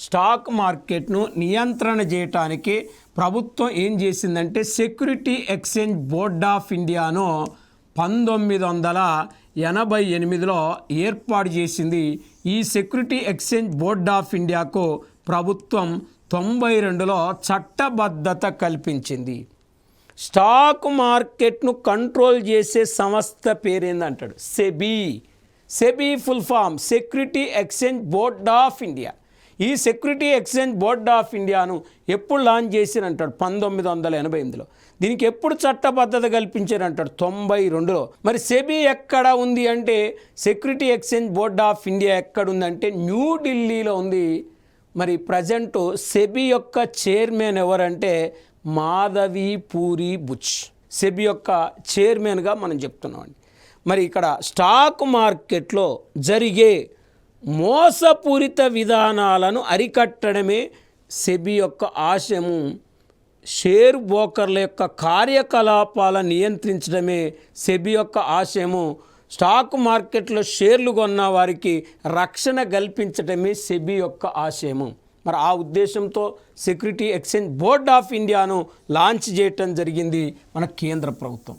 Stock మార్కెట్ను నియంత్రణ చేయడానికి ప్రభుత్వం ఏం చేసిందంటే సెక్యూరిటీ ఎక్స్చేంజ్ బోర్డ్ ఆఫ్ ఇండియాను 1988లో ఏర్పాటు చేసింది. ఈ సెక్యూరిటీ ఎక్స్చేంజ్ బోర్డ్ ఆఫ్ ఇండియాకు ప్రభుత్వం 92లో చట్టబద్ధత కల్పించింది. స్టాక్ మార్కెట్ను కంట్రోల్ చేసే సంస్థ పేరేందంటాడు? SEBI full form security exchange board of India. ఈ సెక్యూరిటీ ఎక్స్చేంజ్ బోర్డ్ ఆఫ్ ఇండియాను ఎప్పుడు లాంచ్ చేసిరంటాడు? 1988లో. దీనికి ఎప్పుడు చట్టబద్ధత కల్పించారంటాడు? 92లో. మరి సెబీ ఎక్కడ ఉంది అంటే, security exchange board of India ఎక్కడుందంటే న్యూఢిల్లీలో ఉంది. మరి ప్రజెంట్ సెబీ యొక్క చైర్మన్ ఎవరంటే మాధవీపూరి బుచ్. సెబీ యొక్క చైర్మన్గా మనం చెప్తున్నామండి. మరి ఇక్కడ స్టాక్ మార్కెట్లో జరిగే మోసపూరిత విధానాలను అరికట్టడమే సెబీ యొక్క ఆశయము. షేర్ బ్రోకర్ల యొక్క కార్యకలాపాలను నియంత్రించడమే సెబీ యొక్క ఆశయము. స్టాక్ మార్కెట్లో షేర్లు కొన్న వారికి రక్షణ కల్పించడమే సెబీ యొక్క ఆశయము. మరి ఆ ఉద్దేశంతో సెక్యూరిటీ ఎక్స్చేంజ్ బోర్డ్ ఆఫ్ ఇండియాను లాంచ్ చేయటం జరిగింది మన కేంద్ర ప్రభుత్వం.